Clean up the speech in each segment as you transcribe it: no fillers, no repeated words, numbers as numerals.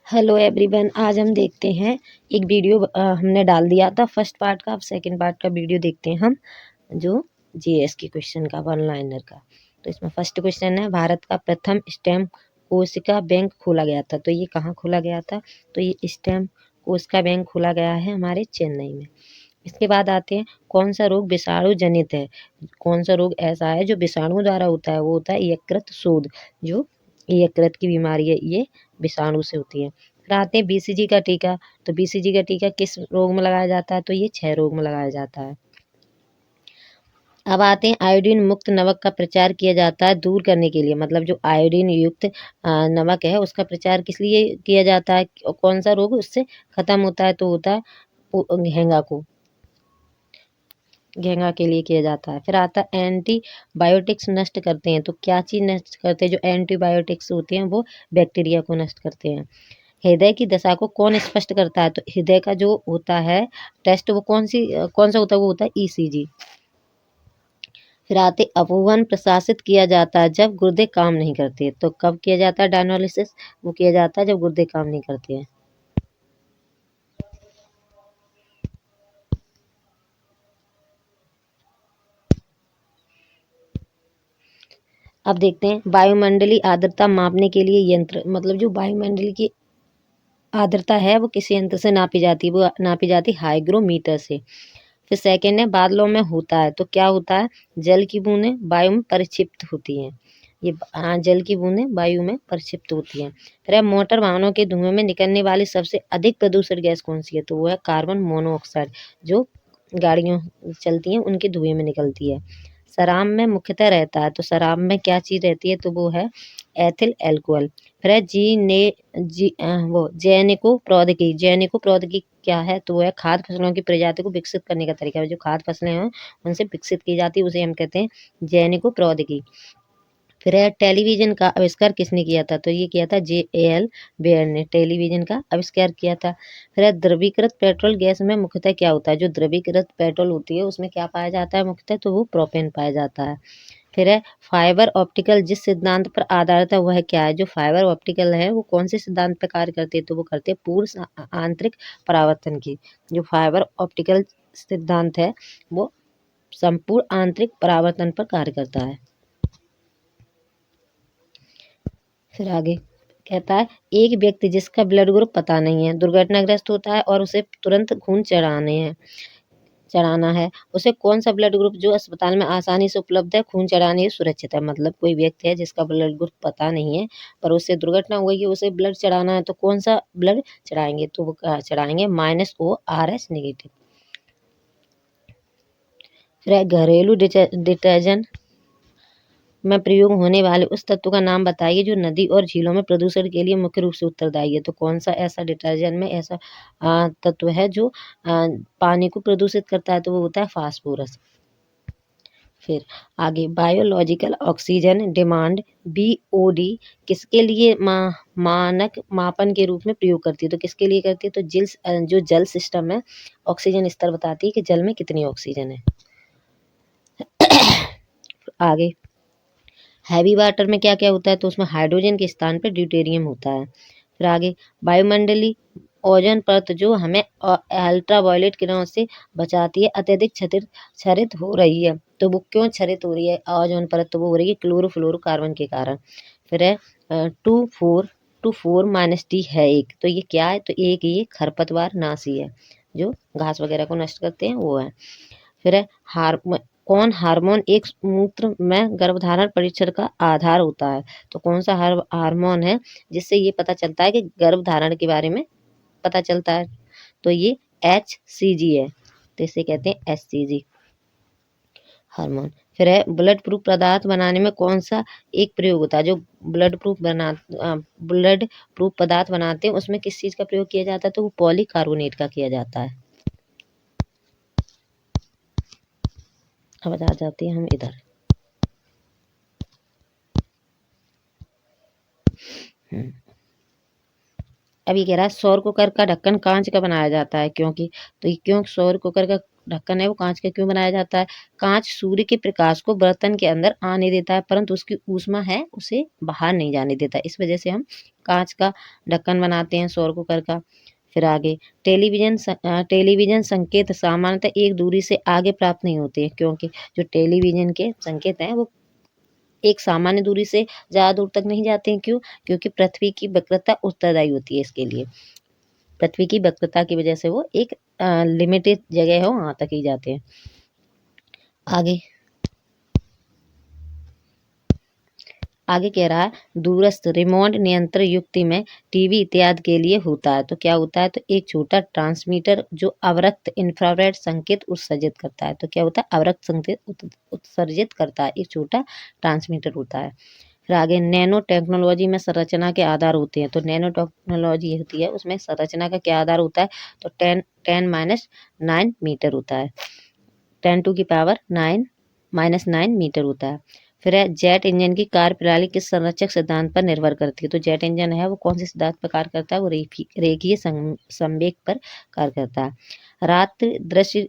Hello everyone, आज हम देखते हैं एक वीडियो हमने डाल दिया था फर्स्ट पार्ट का। अब सेकंड पार्ट का वीडियो देखते हैं हम, जो जीएस के क्वेश्चन का, वन लाइनर का। तो इसमें फर्स्ट क्वेश्चन है, भारत का प्रथम स्टैम्प कोशिका बैंक खोला गया था। तो ये कहाँ खोला गया था? तो ये स्टैम्प कोशिका बैंक खोला गया है हमारे चेन्नई में। इसके बाद आते हैं, कौन सा रोग विषाणु जनित है? कौन सा रोग ऐसा है जो विषाणु द्वारा होता है? वो होता है यकृत शोथ। जो यकृत की बीमारी है, ये विषाणु से होती है। फिर आते हैं बीसीजी का टीका। तो बीसीजी का टीका किस रोग में लगाया जाता है? तो ये क्षय रोग में लगाया जाता है। अब आते हैं, आयोडीन मुक्त नमक का प्रचार किया जाता है दूर करने के लिए। मतलब जो आयोडीन युक्त नमक है, उसका प्रचार किस लिए किया जाता है? कौन सा रोग उससे खत्म होता है? तो होता है घेंघा के लिए किया जाता है। फिर आता है, एंटीबायोटिक्स नष्ट करते हैं। तो क्या चीज नष्ट करते हैं? जो एंटीबायोटिक्स होती हैं वो बैक्टीरिया को नष्ट करते हैं। हृदय की दशा को कौन स्पष्ट करता है? तो हृदय का जो होता है टेस्ट, वो कौन सा होता है? वो होता है ईसीजी। फिर आते, अपूवन प्रशासित किया जाता है जब गुर्दे काम नहीं करते। तो कब किया जाता है डायनालिसिस? वो किया जाता है जब गुर्दे काम नहीं करते हैं। अब देखते हैं, वायुमंडलीय आर्द्रता मापने के लिए यंत्र। मतलब जो वायुमंडल की आर्द्रता है वो किस यंत्र से नापी जाती है? वो नापी जाती है हाइग्रोमीटर से। फिर सेकेंड है, बादलों में होता है। तो क्या होता है? जल की बूंदें वायु में परिक्षिप्त होती हैं। ये जल की बूंदें वायु में परिक्षिप्त होती हैं। फिर है, मोटर वाहनों के धुएं में निकलने वाली सबसे अधिक प्रदूषित गैस कौन सी है? तो वो है कार्बन मोनोऑक्साइड, जो गाड़ियों चलती हैं उनके धुएं में निकलती है। शराब में मुख्यतः रहता है। तो शराब में क्या चीज रहती है? तो वो है एथिल एल्कोहल। फिर है, जैनिको प्रौद्योगिकी क्या है? तो वो है खाद्य फसलों की प्रजाति को विकसित करने का तरीका है। जो खाद्य फसलें हैं उनसे विकसित की जाती है, उसे हम कहते हैं जैनिको प्रौद्योगिकी। फिर है, टेलीविजन का आविष्कार किसने किया था? तो ये किया था JAL बेयर ने टेलीविजन का आविष्कार किया था। फिर है, द्रवीकृत पेट्रोल गैस में मुख्यतः क्या होता है? जो द्रवीकृत पेट्रोल होती है उसमें क्या पाया जाता है मुख्यतः? तो वो प्रोपेन पाया जाता है। फिर है, फाइबर ऑप्टिकल जिस सिद्धांत पर आधारित है वह क्या है? जो फाइबर ऑप्टिकल है वो कौन से सिद्धांत पर कार्य करते हैं? तो वो करते हैं पूर्ण आंतरिक परावर्तन की। जो फाइबर ऑप्टिकल सिद्धांत है वो संपूर्ण आंतरिक परावर्तन पर कार्य करता है। फिर आगे कहता है, एक व्यक्ति जिसका ब्लड ग्रुप पता नहीं है, दुर्घटनाग्रस्त होता है और उसे तुरंत खून चढ़ाना है, उसे कौन सा ब्लड ग्रुप जो अस्पताल में आसानी से उपलब्ध है, खून चढ़ाने के सुरक्षित है? मतलब कोई व्यक्ति है जिसका ब्लड ग्रुप पता नहीं है पर उससे दुर्घटना हो गई है, उसे ब्लड चढ़ाना है, तो कौन सा ब्लड चढ़ाएंगे? तो वो चढ़ाएंगे -ORS नेगेटिव। फिर घरेलू डिटर्जेंट में प्रयोग होने वाले उस तत्व का नाम बताइए जो नदी और झीलों में प्रदूषण के लिए मुख्य रूप से उत्तरदायी है। तो कौन सा ऐसा डिटर्जेंट में ऐसा तत्व है जो पानी को प्रदूषित करता है? तो वो होता है फास्फोरस। फिर आगे, बायोलॉजिकल ऑक्सीजन डिमांड BOD किसके लिए मानक मापन के रूप में प्रयोग करती है? तो किसके लिए करती है? तो जो जल सिस्टम है, ऑक्सीजन स्तर बताती है कि जल में कितनी ऑक्सीजन है। आगे, हैवी वाटर में क्या क्या होता है? तो उसमें हाइड्रोजन के स्थान पर ड्यूटेरियम होता है। फिर आगे, वायुमंडलीय ओजोन परत जो हमें अल्ट्रावायलेट किरणों से बचाती है, अत्यधिक क्षरित हो रही है। तो वो क्यों क्षरित हो रही है ओजोन परत? तो वो हो रही है क्लोरोफ्लोरोकार्बन के कारण। फिर है, 2,4 है एक। तो ये क्या है? तो एक ये खरपतवार नाशी है, जो घास वगैरह को नष्ट करते हैं, वो है। फिर है, कौन हार्मोन एक मूत्र में गर्भधारण परीक्षण का आधार होता है? तो कौन सा हार्मोन है जिससे ये पता चलता है कि गर्भधारण के बारे में पता चलता है? तो ये HCG है, तो इसे कहते हैं HCG हार्मोन। फिर है, ब्लड प्रूफ पदार्थ बनाने में कौन सा एक प्रयोग होता है? जो ब्लड प्रूफ पदार्थ बनाते हैं उसमें किस चीज का प्रयोग किया जाता है? तो वो पॉलीकार्बोनेट का किया जाता है। अब आ जाते हैं हम इधर। अभी कह रहा है, सौर कुकर का ढक्कन कांच का बनाया जाता है क्योंकि, तो ये क्यों सौर कुकर का ढक्कन है वो कांच का क्यों बनाया जाता है? कांच सूर्य के प्रकाश को बर्तन के अंदर आने देता है, परंतु उसकी ऊष्मा है उसे बाहर नहीं जाने देता। इस वजह से हम कांच का ढक्कन बनाते हैं सौर कुकर का। फिर आगे टेलीविजन संकेत सामान्यतः एक दूरी से आगे प्राप्त नहीं होते हैं, क्योंकि जो टेलीविजन के संकेत हैं वो एक सामान्य दूरी से ज़्यादा दूर तक नहीं जाते हैं। क्यों? क्योंकि पृथ्वी की वक्रता उत्तरदायी होती है इसके लिए। पृथ्वी की वक्रता की वजह से वो एक लिमिटेड जगह है वहाँ तक ही जाते हैं। आगे आगे कह रहा है दूरस्थ रिमोट नियंत्रण युक्ति में टीवी इत्यादि के लिए होता है। तो क्या होता है? तो एक छोटा ट्रांसमीटर जो अवरक्त इंफ्रारेड संकेत उत्सर्जित करता है। तो क्या होता है? अवरक्त संकेत उत्सर्जित करता है, एक छोटा ट्रांसमीटर होता है। फिर आगे नैनो टेक्नोलॉजी में संरचना के आधार होते हैं। तो नैनो टेक्नोलॉजी होती है उसमें संरचना का क्या आधार होता है? तो 10⁻9 मीटर होता है। 10⁻9 मीटर होता है। फिर है जेट इंजन की कार्य प्रणाली किस संरचक सिद्धांत पर निर्भर करती है? तो जेट इंजन है वो कौन से सिद्धांत पर कार्य करता है? वो रेखीय संवेग पर कार्य करता है। रात दृश्य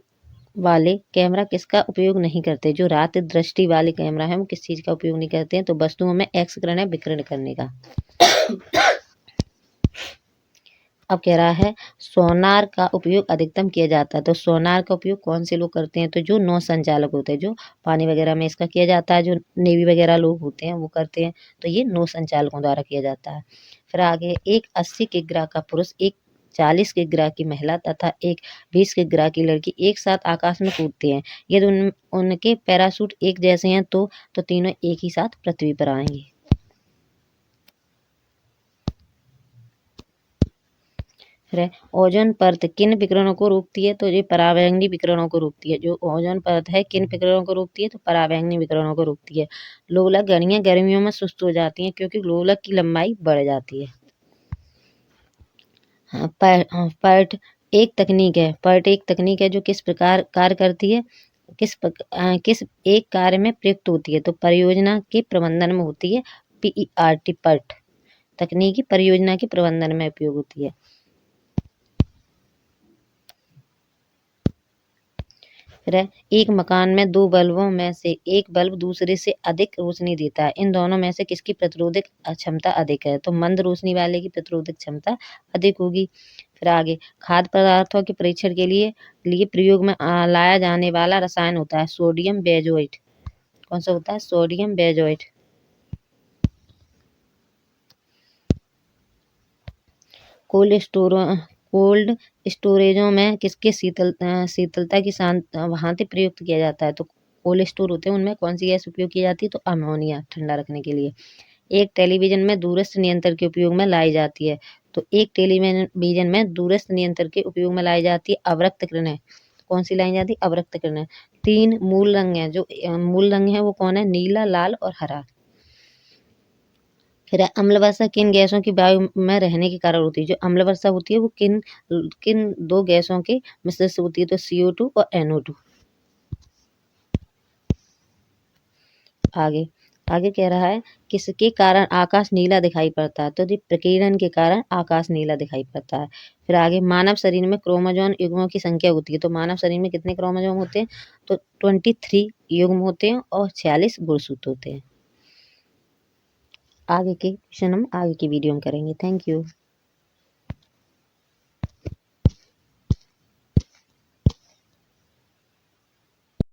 वाले कैमरा किसका उपयोग नहीं करते? जो रात दृष्टि वाले कैमरा है वो किस चीज का उपयोग नहीं करते हैं? तो वस्तुओं में एक्स किरण है विकिरण करने का। अब कह रहा है सोनार का उपयोग अधिकतम किया जाता है। तो सोनार का उपयोग कौन से लोग करते हैं? तो जो नौ संचालक होते हैं, जो पानी वगैरह में इसका किया जाता है, जो नेवी वगैरह लोग होते हैं वो करते हैं। तो ये नौ संचालकों द्वारा किया जाता है। फिर आगे एक 80 किग्रा का पुरुष, एक 40 किग्रा की महिला तथा एक 20 किग्रा की लड़की एक साथ आकाश में कूदते हैं। यदि उनके पैराशूट एक जैसे हैं तो तीनों एक ही साथ पृथ्वी पर आएंगे। फिर है ओजोन परत किन विकिरणों को रोकती है? तो ये परावैंगनी विकिरणों को रोकती है। जो ओजोन परत है किन विकिरणों को रोकती है? तो परावैंगनी विकिरणों को रोकती है। लोलक घड़ियां गर्मियों में सुस्त हो जाती हैं क्योंकि लोलक की लंबाई बढ़ जाती है। पर्ट एक तकनीक है जो किस प्रकार कार्य करती है? किस एक कार्य में प्रयुक्त होती है? तो परियोजना के प्रबंधन में होती है। PERT पर्ट तकनीकी परियोजना के प्रबंधन में उपयोग होती है। फिर है एक मकान में दो बल्बों में से एक बल्ब दूसरे से अधिक रोशनी देता है। इन दोनों में से किसकी प्रतिरोधक क्षमता अधिक है? तो मंद रोशनी वाले की प्रतिरोधक क्षमता अधिक होगी। फिर आगे खाद्य पदार्थों के परीक्षण के लिए प्रयोग में लाया जाने वाला रसायन होता है सोडियम बेंजोएट। कौन सा होता है? Sodium benzoate. कोल्ड स्टोरेजों में किसके शीतलता की भांति प्रयुक्त किया जाता है? तो कोल्ड स्टोर होते हैं उनमें कौन सी गैस उपयोग की जाती है? तो अमोनिया ठंडा रखने के लिए। एक टेलीविजन में दूरस्थ नियंत्रण के उपयोग में लाई जाती है। तो एक टेलीविजन में दूरस्थ नियंत्रण के उपयोग में लाई जाती है अवरक्त किरणें। कौन सी लाई जाती है? अवरक्त किरणें। 3 मूल रंग हैं, जो मूल रंग है वो कौन है? नीला, लाल और हरा। फिर अम्ल वर्षा किन गैसों की वायु में रहने के कारण होती है? जो अम्ल वर्षा होती है वो किन किन दो गैसों के मिश्रण से होती है? तो CO2 और NO2। आगे आगे कह रहा है किसके कारण आकाश नीला दिखाई पड़ता है? तो प्रकीर्णन के कारण आकाश नीला दिखाई पड़ता है। फिर आगे मानव शरीर में क्रोमोजोम युग्मों की संख्या होती है। तो मानव शरीर में कितने क्रोमोजोम होते हैं? तो 23 युग्म होते हैं और 46 गुणसूत्र होते हैं। आगे के क्वेश्चन हम आगे की वीडियो में करेंगे। Thank you.